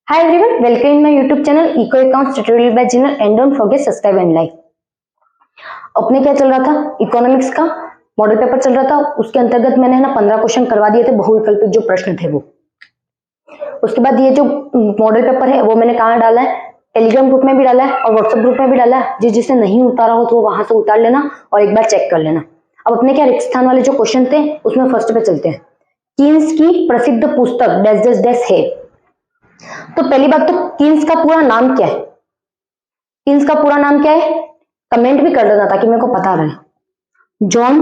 Hi everyone, welcome in my YouTube channel Eco Accounts Tutorial by Jinal and don't forget subscribe and like। अपने क्या चल रहा था, economics का model paper चल रहा था। उसके अंतर्गत मैंने ना 15 क्वेश्चन करवा दिए थे, बहुविकल्पिक जो प्रश्न थे वो। उसके बाद ये जो मॉडल पेपर है वो मैंने कहाँ डाला है, टेलीग्राम ग्रुप में भी डाला है और व्हाट्सएप ग्रुप में भी डाला है। जिसे नहीं उतारा हो तो वहां से उतार लेना और एक बार चेक कर लेना। अब अपने क्या रिक्त स्थान वाले जो क्वेश्चन थे उसमें फर्स्ट पे चलते हैं। कीन्स की प्रसिद्ध पुस्तक डैश डैश डैश है। तो पहली बात तो कीन्स का पूरा नाम क्या है, कीन्स का पूरा नाम क्या है, कमेंट भी कर देना ताकि मेरे को पता रहे। जॉन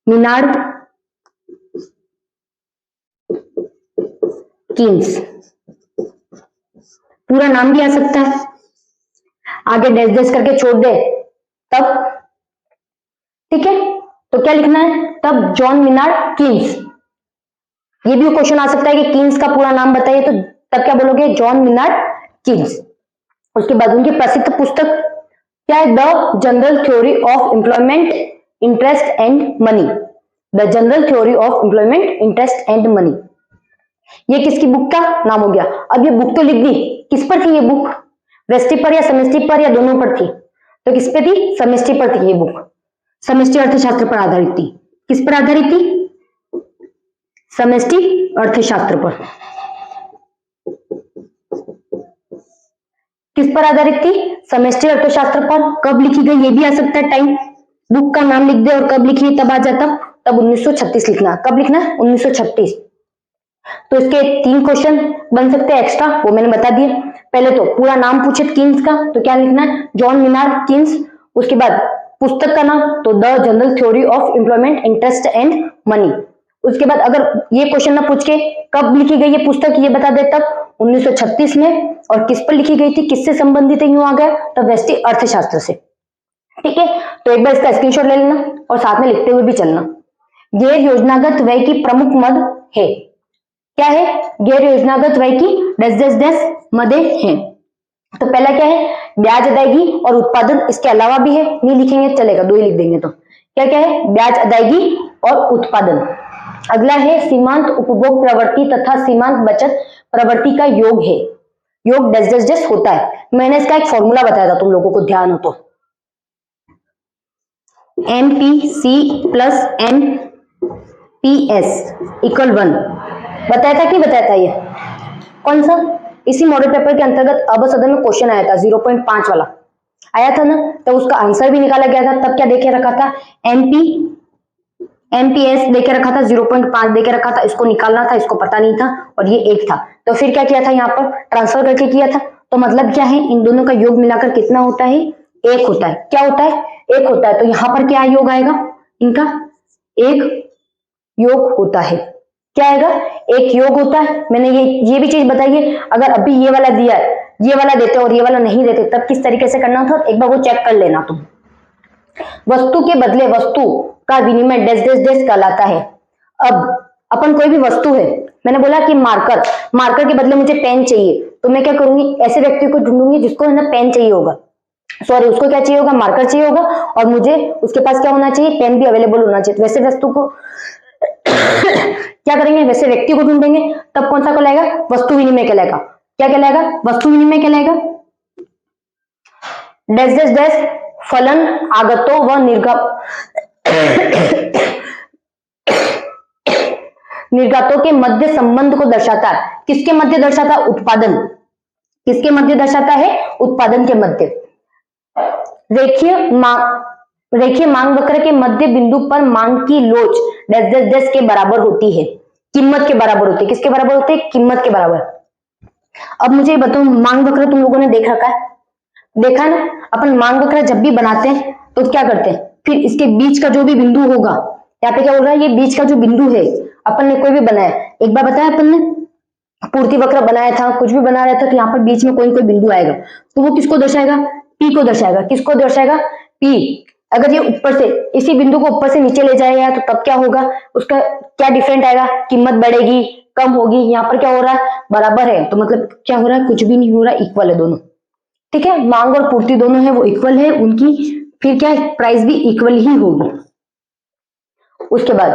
मिनार्ड कीन्स, पूरा नाम भी आ सकता है, आगे डैश डैश करके छोड़ दे तब, ठीक है। तो क्या लिखना है तब, जॉन मिनार्ड कीन्स। ये भी क्वेश्चन आ सकता है कि कीन्स का पूरा नाम बताइए, तो तब क्या बोलोगे, जॉन मिनार्ड कीन्स। उसके बाद उनकी प्रसिद्ध पुस्तक क्या है, the general theory of employment interest and money. The general theory of employment interest and money, ये किसकी बुक का नाम हो गया। अब ये बुक तो लिख दी, किस पर थी ये बुक, व्यष्टि पर या समष्टि पर या दोनों पर थी, तो किस पे थी, समष्टि पर थी ये बुक, समष्टि अर्थशास्त्र पर आधारित थी। किस पर आधारित थी, समष्टि अर्थशास्त्र पर। किस पर आधारित थी, समष्टि अर्थशास्त्र पर। कब लिखी गई ये भी आ सकता है टाइम, बुक का नाम लिख दे और कब लिखी तब आ जाता, तब 1936 लिखना। कब लिखना है, 1936। तो इसके 3 क्वेश्चन बन सकते हैं एक्स्ट्रा, वो मैंने बता दिए। पहले तो पूरा नाम पूछे कीन्स का तो क्या लिखना है, जॉन मिनार्ड कीन्स। उसके बाद पुस्तक का नाम तो the general theory of employment interest and money. उसके बाद अगर ये क्वेश्चन ना पूछ के कब लिखी गई ये पुस्तक ये बता दे तब 1936 में, और किस पर लिखी गई थी, किससे संबंधित है, यूं आ गया तब व्यष्टि अर्थशास्त्र से, ठीक है। तो एक बार इसका स्क्रीनशॉट ले लेना और साथ में लिखते हुए भी चलना। गैर योजनागत व्यय की प्रमुख मद है, क्या है, गैर योजनागत व्यय की डैश डैश डैश मदें हैं। तो पहला क्या है, ब्याज अदायगी और उत्पादन, इसके अलावा भी है, नहीं लिखेंगे चलेगा, 2 ही लिख देंगे। तो क्या क्या है, ब्याज अदायगी और उत्पादन। अगला है सीमांत उपभोग प्रवृत्ति तथा सीमांत बचत प्रवृत्ति का योग है। योग डैश डैश डैश होता है, मैंने इसका एक फॉर्मूला बताया था तुम लोगों को ध्यान हो तो, MPC प्लस MPS इक्वल 1 बताया था कि बताया था, ये कौन सा, इसी मॉडल पेपर के अंतर्गत अब सदन में क्वेश्चन आया था 0.5 वाला आया था ना, तो उसका आंसर भी निकाला गया था। तब क्या देखे रखा था, MPS देके रखा था, 0.5 देके रखा था, इसको निकालना था, इसको पता नहीं था और ये 1 था। तो फिर क्या किया था, यहाँ पर ट्रांसफर करके किया था। तो मतलब क्या है, इन दोनों का योग मिलाकर कितना होता है, 1 होता है। क्या होता है, 1 होता है। तो यहाँ पर क्या योग आएगा, इनका 1 योग होता है। क्या आएगा, 1 योग होता है। मैंने ये भी चीज बताई है, अगर अभी ये वाला दिया है, ये वाला देते और ये वाला नहीं देते तब किस तरीके से करना था, एक बार वो चेक कर लेना तुम। वस्तु के बदले वस्तु का विनिमय डैश डैश डैश कहलाता है। अब अपन कोई भी वस्तु है, मैंने बोला कि मार्कर, मार्कर के बदले मुझे पेन चाहिए, तो मैं क्या करूंगी, ऐसे व्यक्ति को ढूंढूंगी जिसको है ना पेन चाहिए होगा, सॉरी उसको क्या चाहिए होगा, मार्कर चाहिए होगा, और मुझे उसके पास क्या होना चाहिए, पेन भी अवेलेबल होना चाहिए। वैसे वस्तु को क्या करेंगे, वैसे व्यक्ति को ढूंढेंगे, तब कौन सा कहलाएगा, वस्तु विनिमय कहलाएगा। क्या कहलाएगा, वस्तु विनिमय कहलाएगा। डैश डैश डैश फलन आगतो व निर्गतों के मध्य संबंध को दर्शाता है। किसके मध्य दर्शाता है, उत्पादन, किसके मध्य दर्शाता है, उत्पादन के मध्य। रेखीय मांग वक्र के मध्य बिंदु पर मांग की लोच डैश डैश डैश के बराबर होती है, कीमत के बराबर होती है। किसके बराबर होती है, कीमत के बराबर। अब मुझे बताओ, मांग वक्र तुम लोगों ने देख रखा है, देखा ना, अपन मांग वक्र जब भी बनाते हैं तो क्या करते हैं, फिर इसके बीच का जो भी बिंदु होगा, यहाँ पे क्या बोल रहा है, ये बीच का जो बिंदु है, अपन ने कोई भी बनाया, एक बार बताया अपन ने पूर्ति वक्र बनाया था, कुछ भी बना रहा था, तो यहाँ पर बीच में कोई कोई बिंदु आएगा, तो वो किसको दर्शाएगा, पी को दर्शाएगा। किसको दर्शाएगा, पी। अगर ये ऊपर से इसी बिंदु को ऊपर से नीचे ले जाएगा तो तब क्या होगा, उसका क्या डिफरेंट आएगा, कीमत बढ़ेगी कम होगी। यहाँ पर क्या हो रहा है, बराबर है, तो मतलब क्या हो रहा है, कुछ भी नहीं हो रहा, इक्वल है दोनों, ठीक है। मांग और पूर्ति दोनों है वो इक्वल है उनकी, फिर क्या है, प्राइस भी इक्वल ही होगी। उसके बाद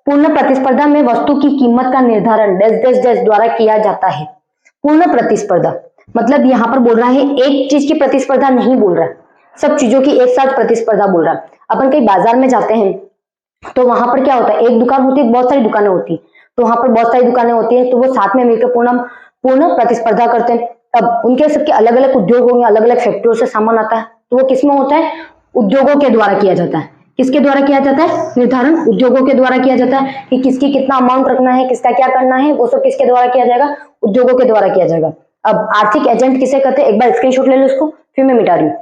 पूर्ण प्रतिस्पर्धा में वस्तु की कीमत का निर्धारण डैश डैश डैश द्वारा किया जाता है। पूर्ण प्रतिस्पर्धा मतलब यहाँ पर बोल रहा है एक चीज की प्रतिस्पर्धा नहीं बोल रहा, सब चीजों की एक साथ प्रतिस्पर्धा बोल रहा है। अपन कहीं बाजार में जाते हैं तो वहां पर क्या होता है, एक दुकान होती है, बहुत सारी दुकानें होती है, तो वहां पर बहुत सारी दुकानें होती है, तो वो साथ में मिलकर पूर्ण पूर्ण प्रतिस्पर्धा करते हैं। तब उनके सबके अलग अलग उद्योग होंगे, अलग अलग फैक्ट्रियों से सामान आता है, तो वो किसमें होता है, उद्योगों के द्वारा किया जाता है। किसके द्वारा किया जाता है, निर्धारण उद्योगों के द्वारा किया जाता है कि किसकी कितना अमाउंट रखना है, किसका क्या करना है, वो सब किसके द्वारा किया जाएगा, उद्योगों के द्वारा किया जाएगा। अब आर्थिक एजेंट किसे कहते हैं, एक बार स्क्रीनशॉट ले लो इसको, फिर मैं मिटा रही हूं।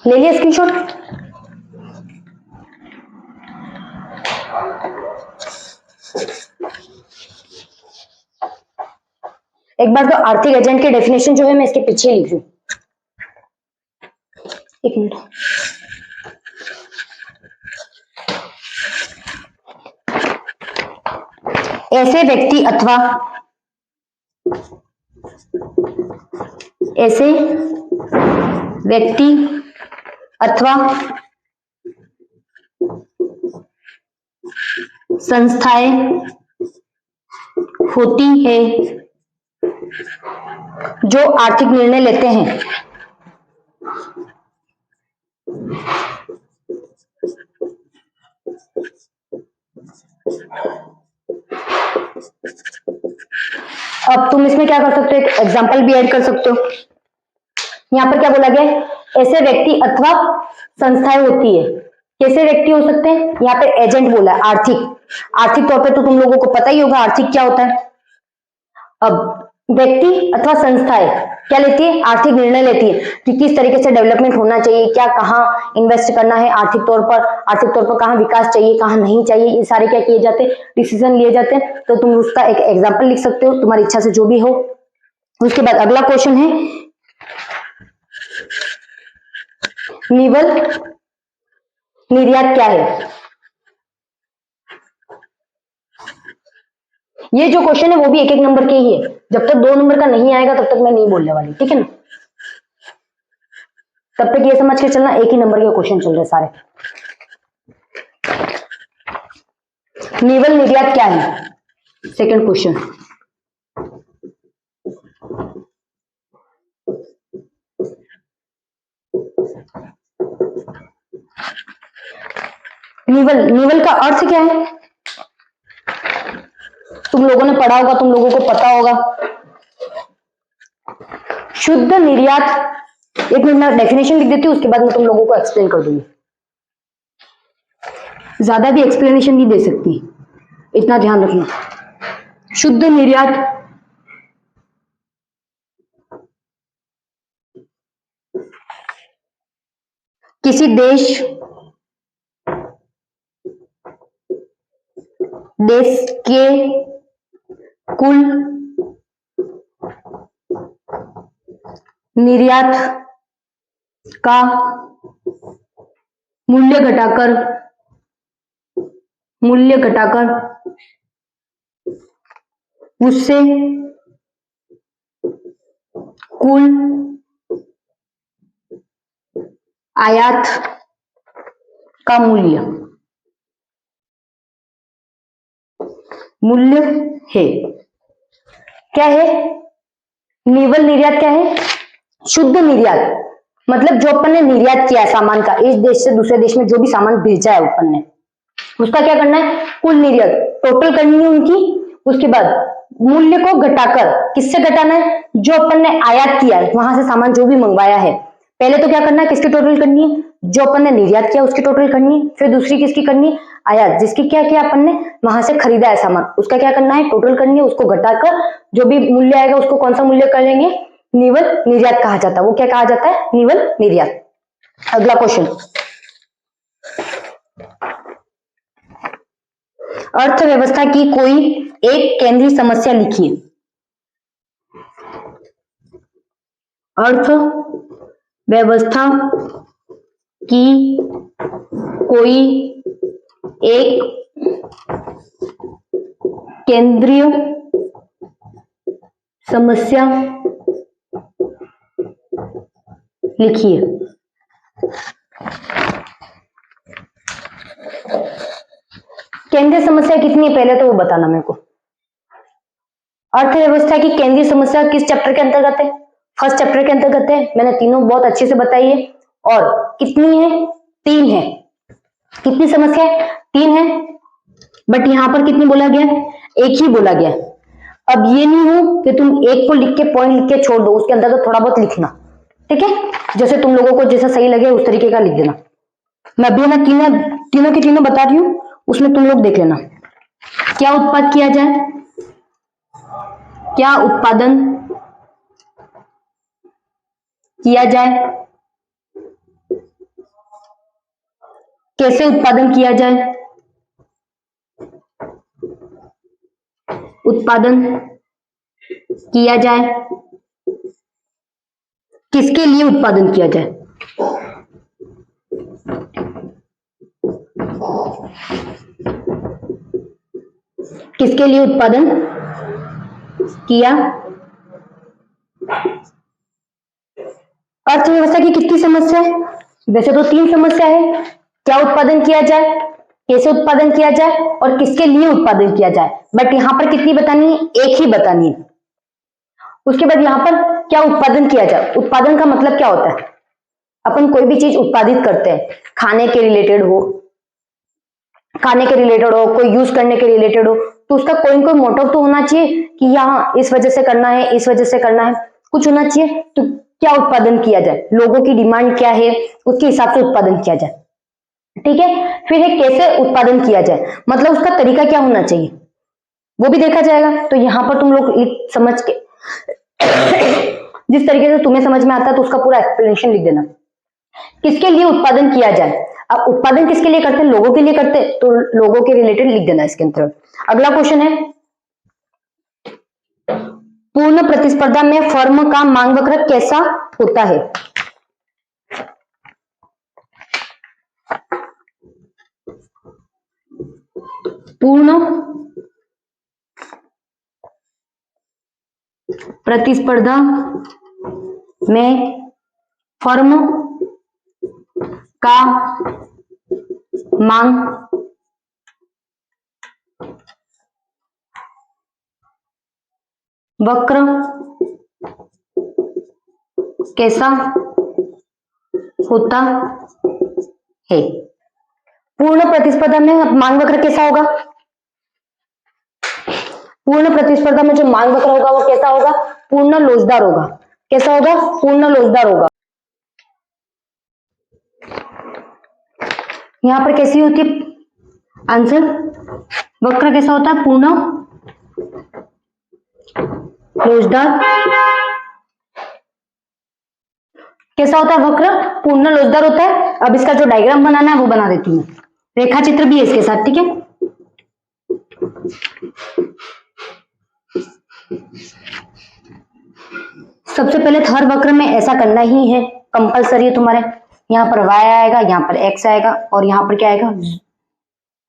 ले लिया स्क्रीनशॉट। एक बार तो आर्थिक एजेंट की डेफिनेशन जो है मैं इसके पीछे लिख रही हूं, एक मिनट। ऐसे व्यक्ति अथवा संस्थाएं होती है जो आर्थिक निर्णय लेते हैं। अब तुम इसमें क्या कर सकते हो, एक एग्जांपल भी ऐड कर सकते हो। यहाँ पर क्या बोला गया है, ऐसे व्यक्ति अथवा संस्थाएं होती है, कैसे व्यक्ति हो सकते हैं, यहाँ पे एजेंट बोला है, आर्थिक तौर पे तो तुम लोगों को पता ही होगा आर्थिक क्या होता है। अब व्यक्ति अथवा संस्थाएं क्या लेती है, आर्थिक निर्णय लेती है कि किस तरीके से डेवलपमेंट होना चाहिए, क्या कहाँ इन्वेस्ट करना है, आर्थिक तौर पर कहाँ विकास चाहिए, कहाँ नहीं चाहिए, ये सारे क्या किए जाते हैं, डिसीजन लिए जाते हैं। तो तुम उसका एक एग्जाम्पल लिख सकते हो, तुम्हारी इच्छा से जो भी हो। उसके बाद अगला क्वेश्चन है, निवल निर्यात क्या है। ये जो क्वेश्चन है वो भी एक एक नंबर के ही है, जब तक 2 नंबर का नहीं आएगा तब तक मैं नहीं बोलने वाली, ठीक है ना। तब तक ये समझ के चलना एक ही नंबर के क्वेश्चन चल रहे सारे। निवल निर्यात क्या है, सेकंड क्वेश्चन। निवल का अर्थ क्या है, तुम लोगों ने पढ़ा होगा, तुम लोगों को पता होगा। शुद्ध निर्यात, एक मिनट मैं डेफिनेशन लिख देती हूँ, उसके बाद मैं तुम लोगों को एक्सप्लेन कर दूंगी। ज्यादा भी एक्सप्लेनेशन नहीं दे सकती, इतना ध्यान रखना। शुद्ध निर्यात किसी देश के कुल निर्यात का मूल्य घटाकर उससे कुल आयात का मूल्य है। क्या है, निवल निर्यात क्या है, शुद्ध निर्यात मतलब जो अपन ने निर्यात किया है सामान का, इस देश से दूसरे देश में जो भी सामान भेजा है अपन ने, उसका क्या करना है, कुल निर्यात टोटल करनी है उनकी। उसके बाद मूल्य को घटाकर, किससे घटाना है, जो अपन ने आयात किया है, वहां से सामान जो भी मंगवाया है, पहले तो क्या करना है, किसकी टोटल करनी है, जो अपन ने निर्यात किया उसकी टोटल करनी है। फिर दूसरी किसकी करनी है, आयात, जिसकी क्या किया अपन ने वहां से खरीदा है सामान, उसका क्या करना है, टोटल करनी है। उसको घटाकर जो भी मूल्य आएगा उसको कौन सा मूल्य कर लेंगे, निवल निर्यात कहा जाता है। वो क्या कहा जाता है, निवल निर्यात। अगला क्वेश्चन, अर्थव्यवस्था की कोई एक केंद्रीय समस्या लिखिए। अर्थव्यवस्था की कोई एक केंद्रीय समस्या लिखिए। केंद्रीय समस्या कितनी है पहले तो वो बताना मेरे को। अर्थव्यवस्था की केंद्रीय समस्या किस चैप्टर के अंतर्गत है? फर्स्ट चैप्टर के अंतर्गत है। मैंने तीनों बहुत अच्छे से बताई है। और कितनी है? 3 है। कितनी समस्या है? 3 है। बट यहां पर कितनी बोला गया? एक ही बोला गया। अब ये नहीं हो कि तुम एक को लिख के पॉइंट लिख के छोड़ दो, उसके अंदर तो थोड़ा बहुत लिखना, ठीक है? जैसे तुम लोगों को जैसा सही लगे उस तरीके का लिख देना। मैं अभी ना तीनों की तीनों बता रही हूं, उसमें तुम लोग देख लेना। क्या उत्पाद किया जाए? क्या उत्पादन किया जाए? कैसे उत्पादन किया जाए? उत्पादन किया जाए, किसके लिए उत्पादन किया जाए? किसके लिए उत्पादन किया? अर्थव्यवस्था की कितनी समस्या है? वैसे तो 3 समस्या है। क्या उत्पादन किया जाए, कैसे उत्पादन किया जाए और किसके लिए उत्पादन किया जाए। बट यहां पर कितनी बतानी है? एक ही बतानी है। उसके बाद यहां पर क्या उत्पादन किया जाए। उत्पादन का मतलब क्या होता है? अपन कोई भी चीज उत्पादित करते हैं, खाने के रिलेटेड हो, कोई यूज करने के रिलेटेड हो, तो उसका कोई ना कोई मोटिव तो होना चाहिए कि यहाँ इस वजह से करना है, इस वजह से करना है, कुछ होना चाहिए। तो क्या उत्पादन किया जाए, लोगों की डिमांड क्या है, उसके हिसाब से उत्पादन किया जाए, ठीक है? फिर है कैसे उत्पादन किया जाए, मतलब उसका तरीका क्या होना चाहिए, वो भी देखा जाएगा। तो यहाँ पर तुम लोग समझ के जिस तरीके से तुम्हें समझ में आता है तो उसका पूरा एक्सप्लेनेशन लिख देना। किसके लिए उत्पादन किया जाए, अब उत्पादन किसके लिए करते हैं? लोगों के लिए करते हैं, तो लोगों के रिलेटेड लिख देना इसके अंदर। अगला क्वेश्चन है, पूर्ण प्रतिस्पर्धा में फर्म का मांग वक्र कैसा होता है? पूर्ण प्रतिस्पर्धा में फर्म का मांग वक्र कैसा होता है? पूर्ण प्रतिस्पर्धा में मांग वक्र कैसा होगा? पूर्ण प्रतिस्पर्धा में जो मांग वक्र होगा वो कैसा होगा? पूर्ण लोचदार होगा। कैसा होगा? पूर्ण लोचदार होगा। यहां पर कैसी होती है आंसर? वक्र कैसा होता है? पूर्ण लोचदार। कैसा होता है वक्र? पूर्ण लोचदार होता है। अब इसका जो डायग्राम बनाना है वो बना देती हूँ, रेखा चित्र भी है इसके साथ, ठीक है? सबसे पहले तो हर वक्र में ऐसा करना ही है, कंपलसरी है तुम्हारे। यहाँ पर y आएगा, यहाँ पर x आएगा और यहाँ पर क्या आएगा?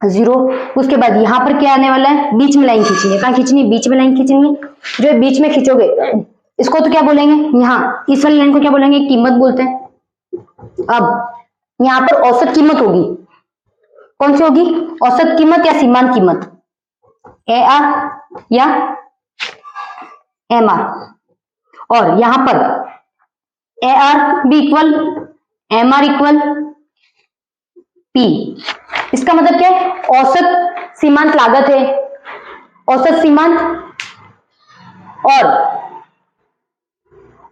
0। उसके बाद यहाँ पर क्या आने वाला है? बीच में लाइन खींचनी है। कहाँ खींचनी है? बीच में लाइन खींचनी है। जो बीच में खींचोगे इसको तो क्या बोलेंगे? यहाँ इस वाली लाइन को क्या बोलेंगे? कीमत बोलते हैं। अब यहाँ पर औसत कीमत होगी, कौन सी होगी? औसत कीमत या सीमांत कीमत, AR या MR। और यहां पर AR भी इक्वल, MR इक्वल P। इसका मतलब क्या है? औसत सीमांत लागत है, औसत सीमांत और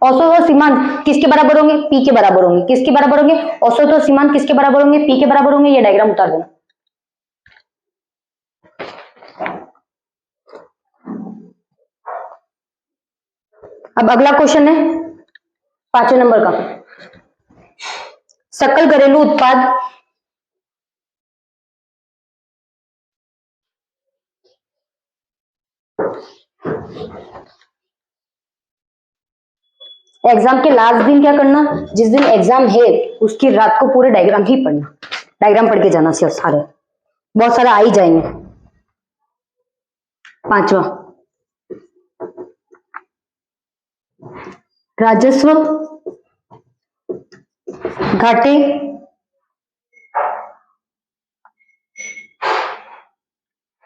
औसत और सीमांत किसके बराबर होंगे? P के बराबर होंगे। किसके बराबर होंगे? औसत और सीमांत किसके बराबर होंगे? P के बराबर होंगे। ये डायग्राम उतार देना। अब अगला क्वेश्चन है 5वें नंबर का, सकल घरेलू उत्पाद एग्जाम के लास्ट दिन क्या करना? जिस दिन एग्जाम है उसकी रात को पूरे डायग्राम ही पढ़ना, डायग्राम पढ़ के जाना सिर्फ, सारे बहुत सारे आ ही जाएंगे। 5वां, राजस्व घाटे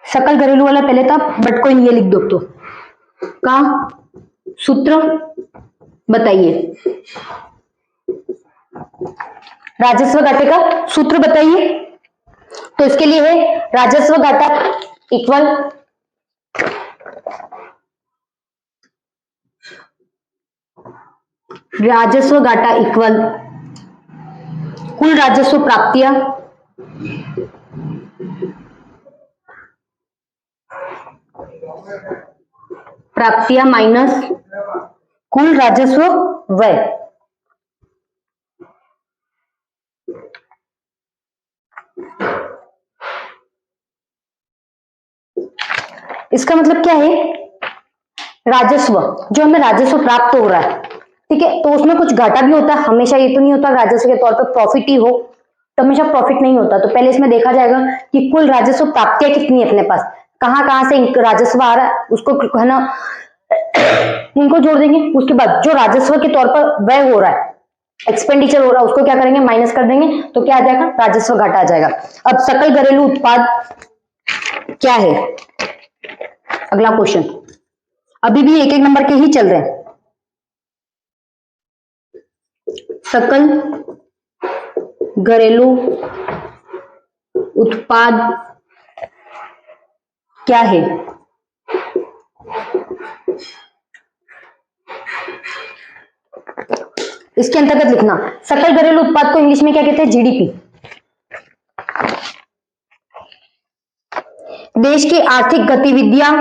सकल घरेलू वाला पहले था, बट कोई नहीं, ये लिख दो तो का सूत्र बताइए। राजस्व घाटे का सूत्र बताइए। तो इसके लिए है राजस्व घाटा इक्वल राजस्व घाटा इक्वल कुल राजस्व प्राप्तियां माइनस कुल राजस्व व्यय। इसका मतलब क्या है, राजस्व जो हमें राजस्व प्राप्त हो रहा है, ठीक है, तो उसमें कुछ घाटा भी होता है। हमेशा ये तो नहीं होता राजस्व के तौर पर प्रॉफिट ही हो, तो हमेशा प्रॉफिट नहीं होता। तो पहले इसमें देखा जाएगा कि कुल राजस्व प्राप्तियां कितनी है अपने पास, कहां कहां से राजस्व आ रहा है, उसको है ना उनको जोड़ देंगे। उसके बाद जो राजस्व के तौर पर व्यय हो रहा है, एक्सपेंडिचर हो रहा है, उसको क्या करेंगे, माइनस कर देंगे। तो क्या आ जाएगा, राजस्व घाटा आ जाएगा। अब सकल घरेलू उत्पाद क्या है, अगला क्वेश्चन। अभी भी एक एक नंबर के ही चल रहे हैं। सकल घरेलू उत्पाद क्या है, इसके अंतर्गत लिखना। सकल घरेलू उत्पाद को इंग्लिश में क्या कहते हैं, जीडीपी। देश की आर्थिक गतिविधियां,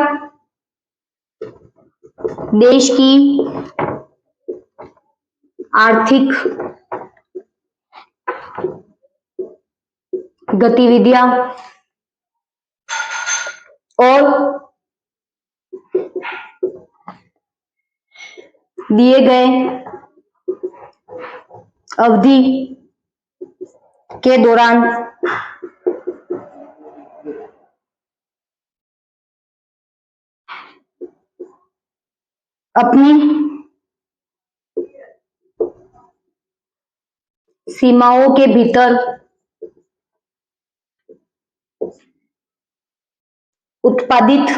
देश की आर्थिक गतिविधियां और दिए गए अवधि के दौरान अपनी सीमाओं के भीतर उत्पादित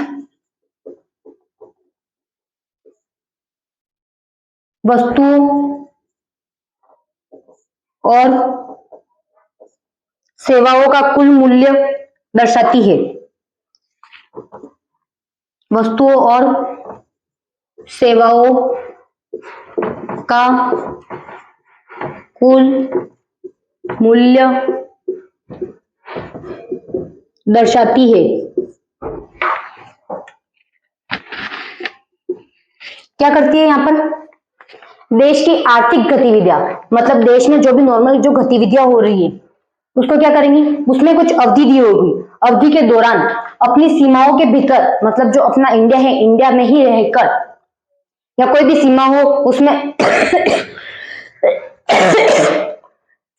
वस्तुओं और सेवाओं का कुल मूल्य दर्शाती है। वस्तुओं और सेवाओं का कुल मूल्य दर्शाती है। क्या करती है यहां पर, देश की आर्थिक गतिविधियां, मतलब देश में जो भी नॉर्मल जो गतिविधियां हो रही है उसको क्या करेंगी, उसमें कुछ अवधि दी होगी, अवधि के दौरान अपनी सीमाओं के भीतर, मतलब जो अपना इंडिया है, इंडिया में ही रहकर या कोई भी सीमा हो उसमें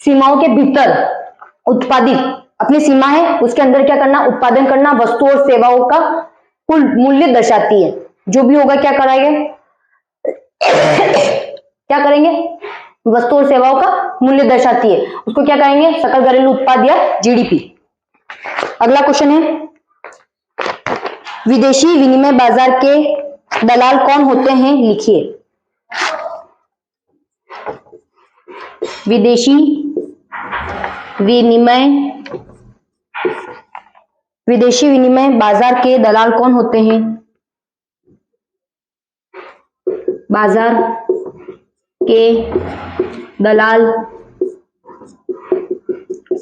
सीमाओं के भीतर उत्पादित, अपनी सीमा है उसके अंदर क्या करना, उत्पादन करना, वस्तु और सेवाओं का कुल मूल्य दर्शाती है। जो भी होगा क्या कराएंगे क्या करेंगे, वस्तु और सेवाओं का मूल्य दर्शाती है, उसको क्या कहेंगे, सकल घरेलू उत्पाद या जीडीपी। अगला क्वेश्चन है, विदेशी विनिमय बाजार के दलाल कौन होते हैं, लिखिए। विदेशी विनिमय बाजार के दलाल कौन होते हैं, बाजार के दलाल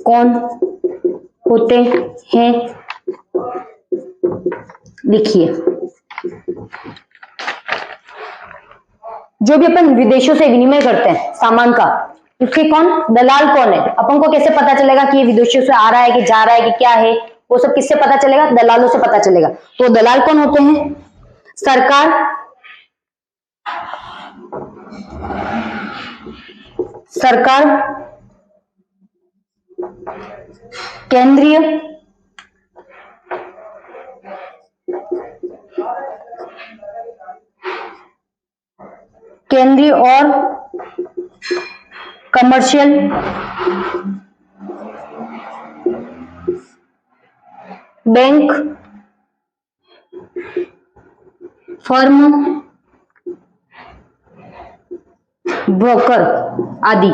कौन होते हैं, लिखिए। जो भी अपन विदेशों से विनिमय करते हैं सामान का, उसके कौन दलाल कौन है, अपन को कैसे पता चलेगा कि ये विदेशों से आ रहा है कि जा रहा है कि क्या है, वो सब किससे पता चलेगा, दलालों से पता चलेगा। तो दलाल कौन होते हैं, सरकार, केंद्रीय केंद्रीय और कमर्शियल बैंक, फर्म, ब्रोकर आदि।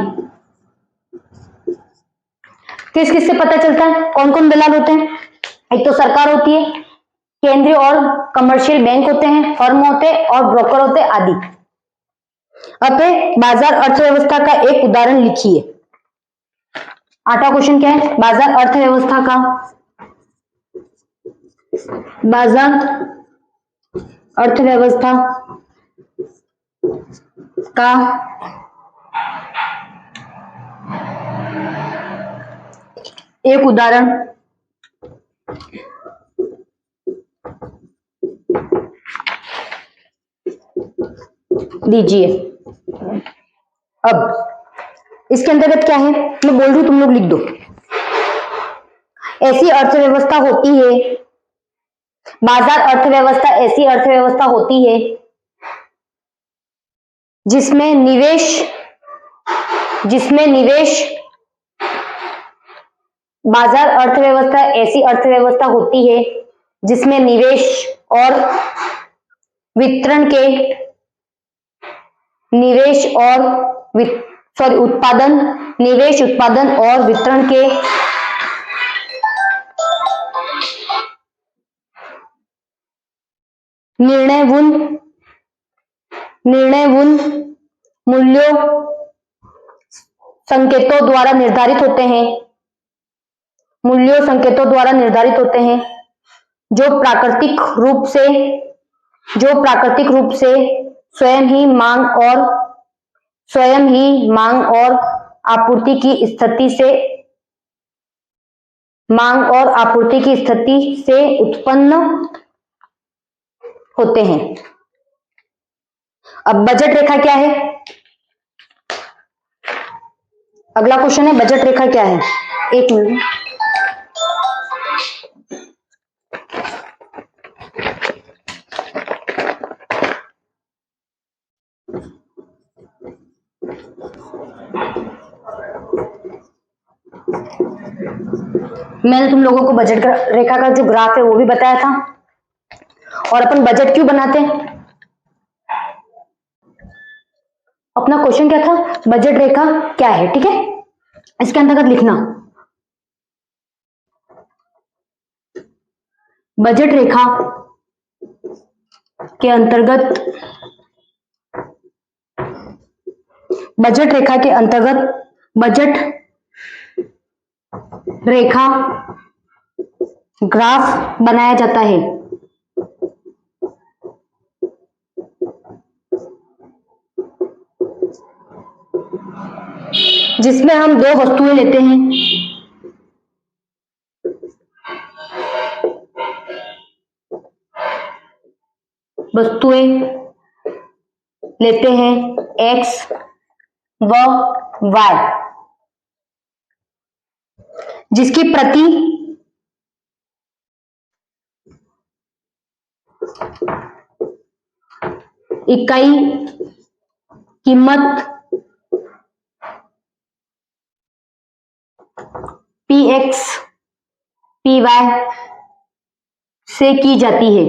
किस किस से पता चलता है? कौन कौन दलाल होते हैं? एक तो सरकार होती है, केंद्रीय और कमर्शियल बैंक होते हैं, फर्म होते हैं और ब्रोकर होते हैं आदि। अब बाजार अर्थव्यवस्था का एक उदाहरण लिखिए। 8वां क्वेश्चन क्या है? बाजार अर्थव्यवस्था का, बाजार अर्थव्यवस्था का एक उदाहरण दीजिए। अब इसके अंतर्गत क्या है, मैं बोल रही हूं, तुम लोग लिख दो। ऐसी अर्थव्यवस्था होती है, बाजार अर्थव्यवस्था ऐसी अर्थव्यवस्था होती है जिसमें निवेश बाजार अर्थव्यवस्था ऐसी अर्थव्यवस्था होती है जिसमें निवेश और वितरण के उत्पादन और वितरण के निर्णयपूर्ण मूल्यों संकेतों द्वारा निर्धारित होते हैं जो प्राकृतिक रूप से स्वयं ही मांग और आपूर्ति की स्थिति से उत्पन्न होते हैं। अब बजट रेखा क्या है? अगला क्वेश्चन है, बजट रेखा क्या है? एक मिनट, मैंने तुम लोगों को बजट रेखा का जो ग्राफ है वो भी बताया था। और अपन बजट क्यों बनाते हैं? अपना क्वेश्चन क्या था? बजट रेखा क्या है, ठीक है? इसके अंतर्गत लिखना, बजट रेखा के अंतर्गत बजट रेखा ग्राफ बनाया जाता है। जिसमें हम दो वस्तुएं लेते हैं, x व y, जिसकी प्रति इकाई कीमत px py से की जाती है।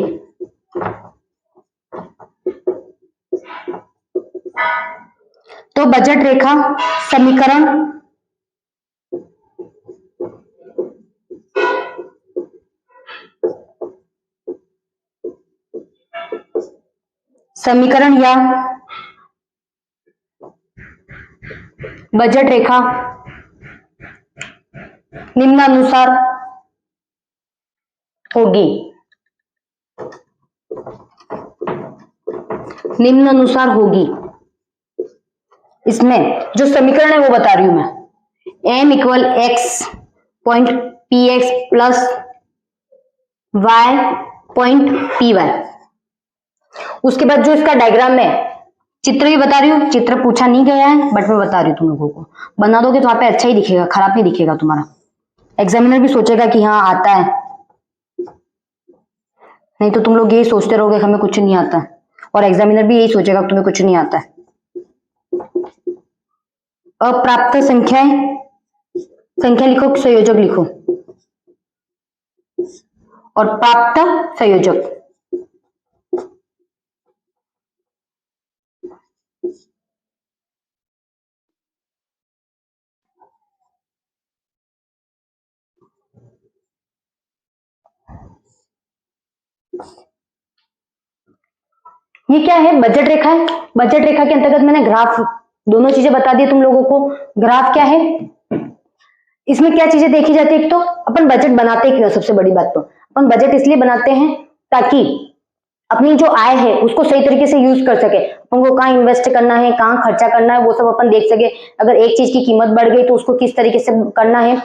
तो बजट रेखा समीकरण या बजट रेखा निम्नानुसार होगी। इसमें जो समीकरण है वो बता रही हूं मैं, m equal x point px plus y point py। उसके बाद जो इसका डायग्राम है, चित्र भी बता रही हूँ, चित्र पूछा नहीं गया है बट मैं बता रही हूँ तुम लोगों को। बना दोगे तो वहां पे अच्छा ही दिखेगा, खराब नहीं दिखेगा तुम्हारा। एग्जामिनर भी सोचेगा कि हाँ आता है, नहीं तो तुम लोग यही सोचते रहोगे हमें कुछ नहीं आता, और एग्जामिनर भी यही सोचेगा तुम्हें कुछ नहीं आता है। अप्राप्त संख्याएं, संख्या लिखो, संयोजक लिखो, और प्राप्त संयोजक। ये क्या है? बजट रेखा है। बजट रेखा के अंतर्गत मैंने ग्राफ, दोनों चीजें बता दी तुम लोगों को। ग्राफ क्या है, इसमें क्या चीजें देखी जाती है? एक तो अपन बजट बनाते क्यों? सबसे बड़ी बात तो अपन बजट इसलिए बनाते हैं ताकि अपनी जो आय है उसको सही तरीके से यूज कर सके। अपन को कहाँ इन्वेस्ट करना है, कहाँ खर्चा करना है, वो सब अपन देख सके। अगर एक चीज की कीमत बढ़ गई तो उसको किस तरीके से करना है,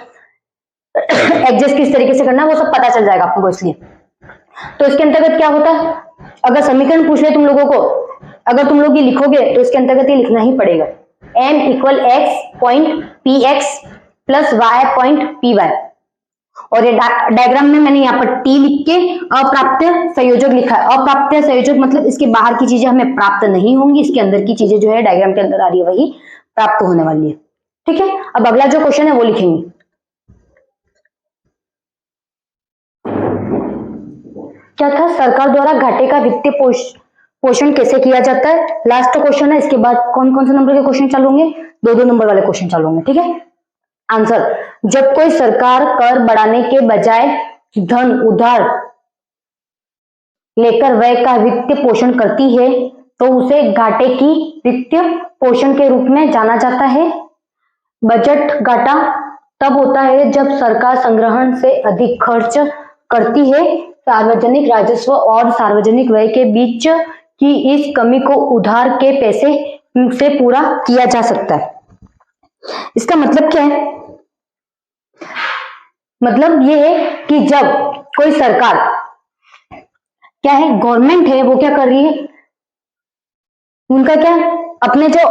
एडजस्ट किस तरीके से करना है, वो सब पता चल जाएगा अपन को। इसलिए तो इसके अंतर्गत क्या होता है, अगर समीकरण पूछ ले तुम लोगों को, अगर तुम लोग ये लिखोगे तो इसके अंतर्गत ये लिखना ही पड़ेगा, m equal x point p x plus y point p y. और ये डायग्राम में मैंने यहाँ पर टी लिख के अप्राप्त संयोजक लिखा है। अप्राप्त संयोजक मतलब इसके बाहर की चीजें हमें प्राप्त नहीं होंगी, इसके अंदर की चीजें जो है डायग्राम के अंदर आ रही है वही प्राप्त होने वाली है। ठीक है, अब अगला जो क्वेश्चन है वो लिखेंगे। क्या था? सरकार द्वारा घाटे का वित्तीय पोषण कैसे किया जाता है। लास्ट क्वेश्चन है, इसके बाद कौन कौन से नंबर के क्वेश्चन चालू होंगे? 2-2 नंबर वाले क्वेश्चन चालू होंगे। ठीक है, आंसर, जब कोई सरकार कर बढ़ाने के बजाय धन उधार लेकर व्यय का वित्तीय पोषण करती है तो उसे घाटे की वित्तीय पोषण के रूप में जाना जाता है। बजट घाटा तब होता है जब सरकार संग्रहण से अधिक खर्च करती है। सार्वजनिक राजस्व और सार्वजनिक व्यय के बीच की इस कमी को उधार के पैसे से पूरा किया जा सकता है। इसका मतलब क्या है? मतलब ये है कि जब कोई सरकार, क्या है, गवर्नमेंट है, वो क्या कर रही है, उनका क्या, अपने जो,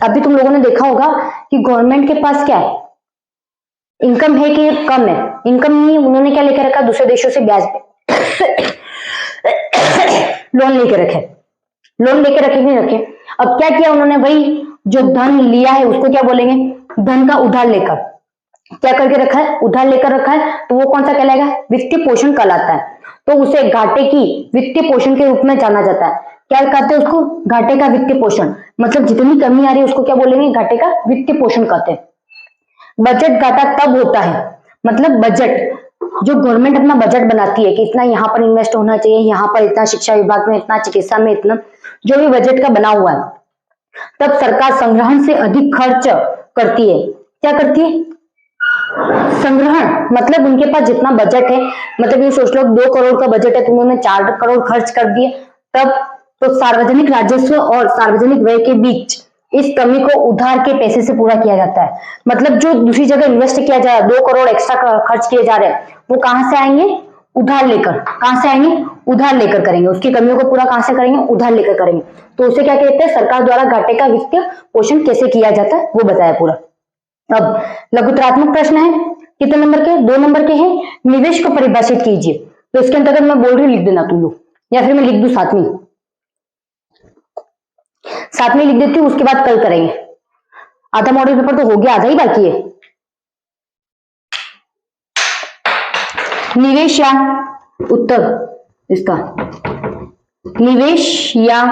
अभी तुम लोगों ने देखा होगा कि गवर्नमेंट के पास क्या है, इनकम है कि कम है? इनकम नहीं है, उन्होंने क्या लेकर रखा? दूसरे देशों से ब्याज पे लोन लेके रखे। लोन लेके रखे नहीं रखे, अब क्या किया उन्होंने? वही जो धन लिया है उसको क्या बोलेंगे? धन का उधार लेकर क्या करके रखा है? उधार लेकर रखा है, तो वो कौन सा कहलाएगा? वित्तीय पोषण कहलाता है। तो उसे घाटे की वित्तीय पोषण के रूप में जाना जाता है। क्या कहते हैं उसको? घाटे का वित्तीय पोषण। मतलब जितनी कमी आ रही है उसको क्या बोलेंगे? घाटे का वित्तीय पोषण कहते हैं। बजट घाटा तब होता है, मतलब बजट, जो गवर्नमेंट अपना बजट बनाती है कि इतना यहाँ पर इन्वेस्ट होना चाहिए, यहाँ पर इतना शिक्षा विभाग में, इतना चिकित्सा में, इतना जो भी बजट का बना हुआ है, तब सरकार संग्रहण से अधिक खर्च करती है। क्या करती है? संग्रहण, मतलब उनके पास जितना बजट है, मतलब ये सोच लो 2 करोड़ का बजट है तो उन्होंने 4 करोड़ खर्च कर दिए, तब तो सार्वजनिक राजस्व और सार्वजनिक व्यय के बीच इस कमी को उधार के पैसे से पूरा किया जाता है। मतलब जो दूसरी जगह इन्वेस्ट किया जा रहा है, 2 करोड़ एक्स्ट्रा खर्च किए जा रहे हैं, वो कहां से आएंगे? उधार लेकर। कहां से आएंगे? उधार लेकर करेंगे। उसकी कमियों को पूरा कहां से करेंगे? उधार लेकर करेंगे। तो उसे क्या कहते हैं? सरकार द्वारा घाटे का वित्तीय पोषण कैसे किया जाता है वो बताया पूरा। अब लघुतरात्मक प्रश्न है, कितने नंबर के? 2 नंबर के हैं। निवेश को परिभाषित कीजिए। तो इसके अंतर्गत मैं बोल रही, लिख देना तुम लोग, या फिर मैं लिख दूं साथ में लिख देती हूँ, उसके बाद कल करेंगे। आधा मॉडल पेपर तो हो गया, आधा ही बाकी है। निवेश या उत्तर इसका, निवेश या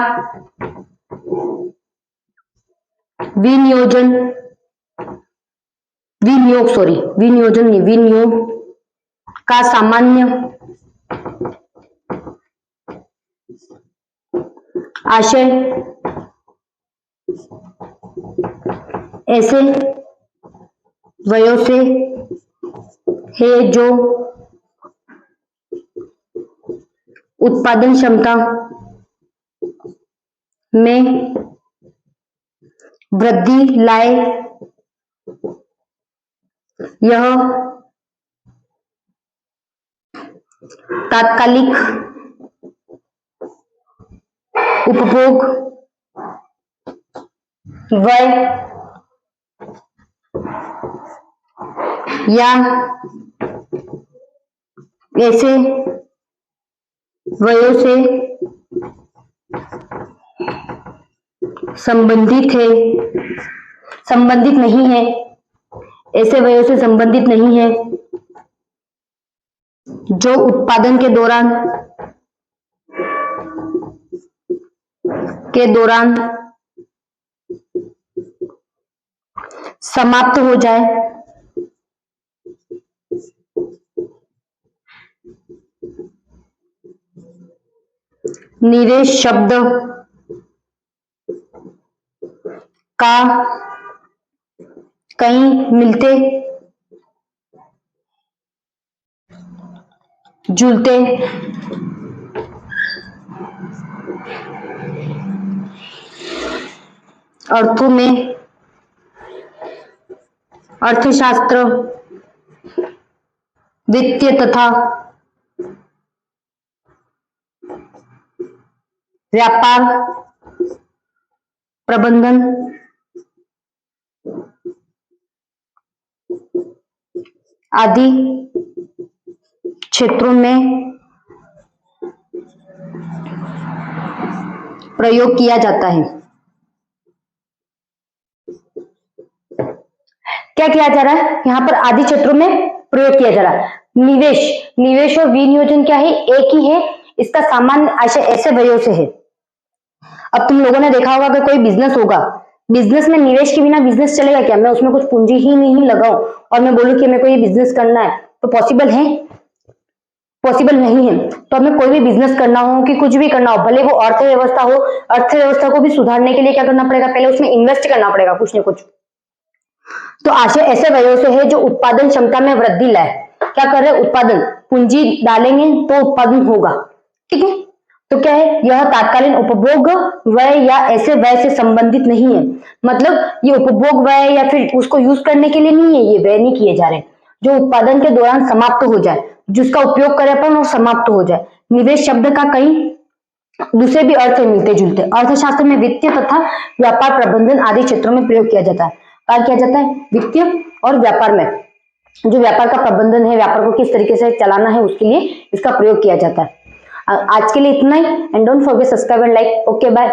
विनियोजन, विनियोजन नहीं, विनियोग का सामान्य आशय ऐसे व्ययों से है जो उत्पादन क्षमता में वृद्धि लाए। यह तात्कालिक उपभोग, व्यय या ऐसे व्ययों से संबंधित है संबंधित नहीं है, ऐसे व्ययों से संबंधित नहीं है जो उत्पादन के दौरान समाप्त हो जाए। निवेश शब्द का कहीं मिलते जुलते अर्थों में अर्थशास्त्र, वित्तीय तथा व्यापार प्रबंधन आदि क्षेत्रों में प्रयोग किया जाता है। क्या किया जा रहा है यहाँ पर? आदि क्षेत्रों में प्रयोग किया जा रहा है। निवेश और विनियोजन क्या है? एक ही है। इसका सामान्य आशय ऐसे व्ययों से है। अब तुम लोगों ने देखा होगा कि कोई बिजनेस होगा, बिजनेस में निवेश के बिना बिजनेस चलेगा क्या? मैं उसमें कुछ पूंजी ही नहीं लगाऊं और मैं बोलूं कि मेरे को ये बिजनेस करना है, तो पॉसिबल है? पॉसिबल नहीं है। तो हमें कोई भी बिजनेस करना हो कि कुछ भी करना हो, भले वो अर्थव्यवस्था हो, अर्थव्यवस्था को भी सुधारने के लिए क्या करना पड़ेगा? पहले उसमें इन्वेस्ट करना पड़ेगा कुछ न कुछ। तो आशय ऐसे व्ययों से है जो उत्पादन क्षमता में वृद्धि लाए। क्या कर रहे हैं? उत्पादन, पूंजी डालेंगे तो उत्पादन होगा, ठीक है। तो क्या है? यह तात्कालीन उपभोग व्यय या ऐसे व्यय से संबंधित नहीं है। मतलब ये उपभोग व्यय या फिर उसको यूज करने के लिए नहीं है, ये व्यय नहीं किए जा रहे, जो उत्पादन के दौरान समाप्त हो जाए, जिसका उपयोग करें अपन और समाप्त हो जाए। निवेश शब्द का कई दूसरे भी अर्थ मिलते जुलते। अर्थशास्त्र में वित्तीय तथा व्यापार प्रबंधन आदि क्षेत्रों में प्रयोग किया जाता है। क्या किया जाता है? वित्तीय और व्यापार में, जो व्यापार का प्रबंधन है, व्यापार को किस तरीके से चलाना है, उसके लिए इसका प्रयोग किया जाता है। आज के लिए इतना ही। And don't forget subscribe and like. Okay bye.